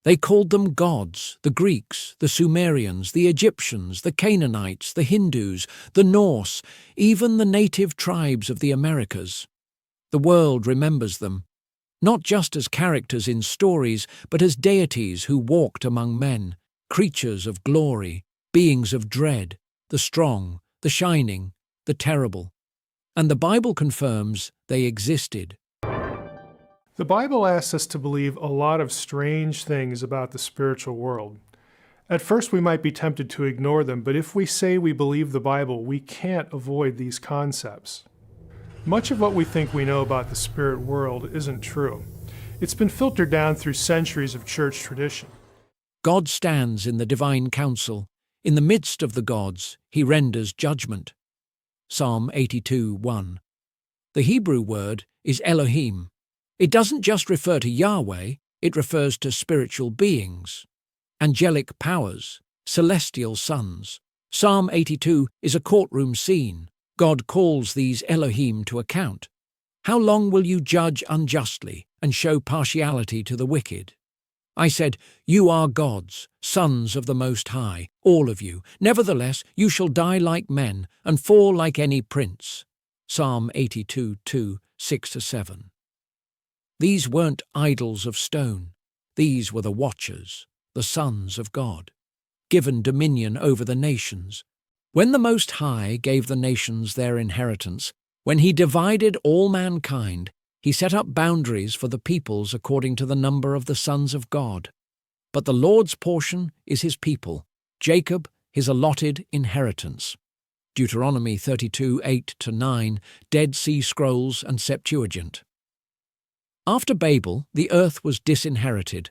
They called them gods, the Greeks, the Sumerians, the Egyptians, the Canaanites, the Hindus, the Norse, even the native tribes of the Americas. The world remembers them, not just as characters in stories, but as deities who walked among men, creatures of glory, beings of dread, the strong, the shining, the terrible. And the Bible confirms they existed. The Bible asks us to believe a lot of strange things about the spiritual world. At first we might be tempted to ignore them, but if we say we believe the Bible, we can't avoid these concepts. Much of what we think we know about the spirit world isn't true. It's been filtered down through centuries of church tradition. God stands in the divine council. In the midst of the gods, he renders judgment. Psalm 82:1. The Hebrew word is Elohim. It doesn't just refer to Yahweh, it refers to spiritual beings, angelic powers, celestial sons. Psalm 82 is a courtroom scene. God calls these Elohim to account. How long will you judge unjustly and show partiality to the wicked? I said, you are gods, sons of the Most High, all of you. Nevertheless, you shall die like men and fall like any prince. Psalm 82:2, 6-7. These weren't idols of stone. These were the Watchers, the sons of God, given dominion over the nations. When the Most High gave the nations their inheritance, when he divided all mankind, he set up boundaries for the peoples according to the number of the sons of God. But the Lord's portion is his people, Jacob his allotted inheritance. Deuteronomy 32:8-9, Dead Sea Scrolls and Septuagint. After Babel, the earth was disinherited.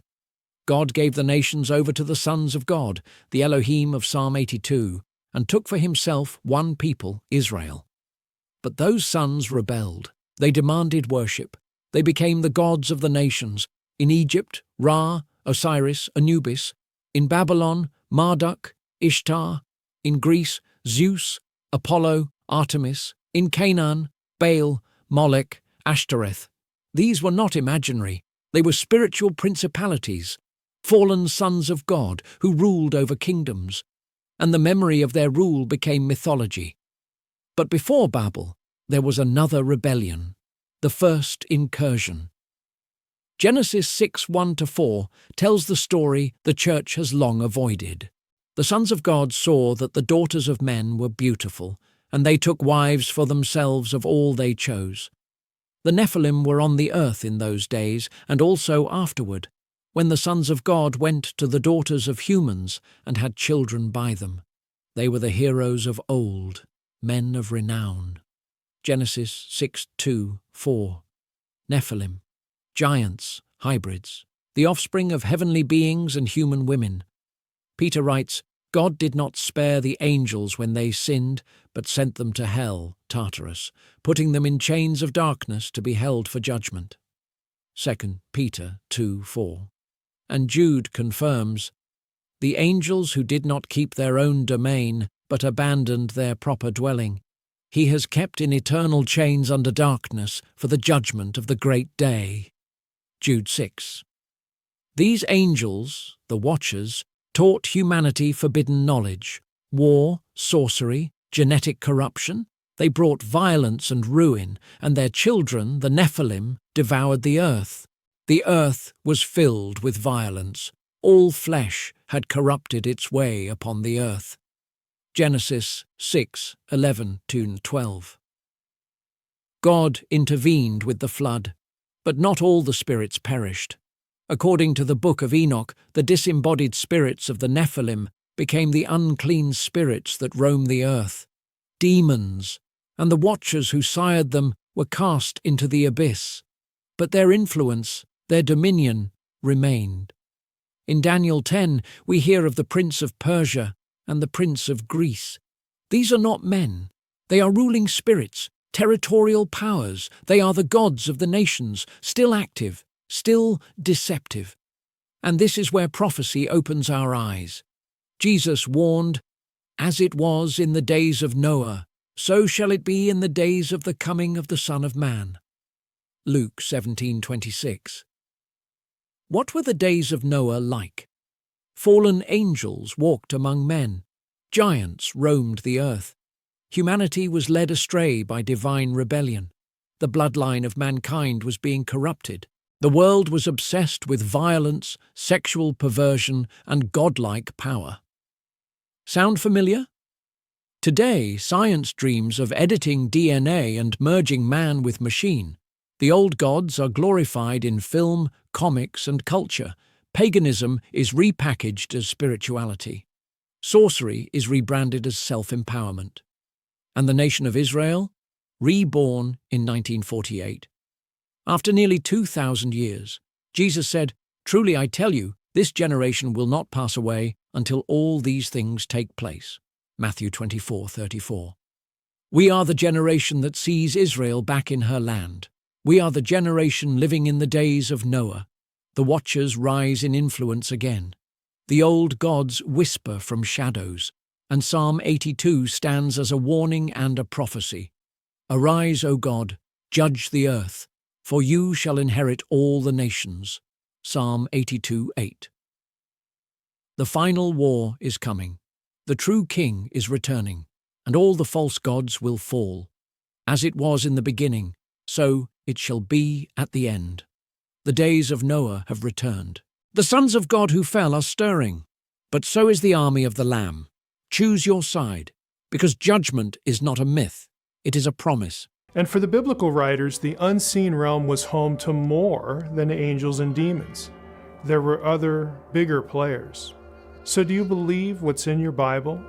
God gave the nations over to the sons of God, the Elohim of Psalm 82, and took for himself one people, Israel. But those sons rebelled. They demanded worship. They became the gods of the nations. In Egypt, Ra, Osiris, Anubis. In Babylon, Marduk, Ishtar. In Greece, Zeus, Apollo, Artemis. In Canaan, Baal, Molech, Ashtoreth. These were not imaginary. They were spiritual principalities, fallen sons of God who ruled over kingdoms, and the memory of their rule became mythology. But before Babel, there was another rebellion, the first incursion. Genesis 6:1-4 tells the story the church has long avoided. The sons of God saw that the daughters of men were beautiful, and they took wives for themselves of all they chose. The Nephilim were on the earth in those days, and also afterward, when the sons of God went to the daughters of humans and had children by them. They were the heroes of old, men of renown. Genesis 6:2-4. Nephilim, giants, hybrids, the offspring of heavenly beings and human women. Peter writes, God did not spare the angels when they sinned, but sent them to hell, Tartarus, putting them in chains of darkness to be held for judgment. 2 Peter 2:4. And Jude confirms, the angels who did not keep their own domain, but abandoned their proper dwelling, he has kept in eternal chains under darkness for the judgment of the great day. Jude 6. These angels, the Watchers, taught humanity forbidden knowledge, war, sorcery, genetic corruption. They brought violence and ruin, and their children, the Nephilim, devoured the earth. The earth was filled with violence. All flesh had corrupted its way upon the earth. Genesis 6:11-12. God intervened with the flood, but not all the spirits perished. According to the book of Enoch, the disembodied spirits of the Nephilim became the unclean spirits that roam the earth, demons, and the Watchers who sired them were cast into the abyss. But their influence, their dominion, remained. In Daniel 10, we hear of the prince of Persia and the prince of Greece. These are not men. They are ruling spirits, territorial powers. They are the gods of the nations, still active, still deceptive. And this is where prophecy opens our eyes. Jesus warned, as it was in the days of Noah, so shall it be in the days of the coming of the Son of Man. Luke 17:26. What were the days of Noah like? Fallen angels walked among men. Giants roamed the earth. Humanity was led astray by divine rebellion. The bloodline of mankind was being corrupted. The world was obsessed with violence, sexual perversion, and godlike power. Sound familiar? Today, science dreams of editing DNA and merging man with machine. The old gods are glorified in film, comics, and culture. Paganism is repackaged as spirituality. Sorcery is rebranded as self-empowerment. And the nation of Israel? Reborn in 1948. After nearly 2,000 years, Jesus said, "Truly I tell you, this generation will not pass away until all these things take place." Matthew 24:34. We are the generation that sees Israel back in her land. We are the generation living in the days of Noah. The Watchers rise in influence again. The old gods whisper from shadows, and Psalm 82 stands as a warning and a prophecy. Arise, O God, judge the earth, for you shall inherit all the nations. Psalm 82:8. The final war is coming. The true king is returning, and all the false gods will fall. As it was in the beginning, so it shall be at the end. The days of Noah have returned. The sons of God who fell are stirring, but so is the army of the Lamb. Choose your side, because judgment is not a myth, it is a promise. And for the biblical writers, the unseen realm was home to more than angels and demons. There were other, bigger players. So do you believe what's in your Bible?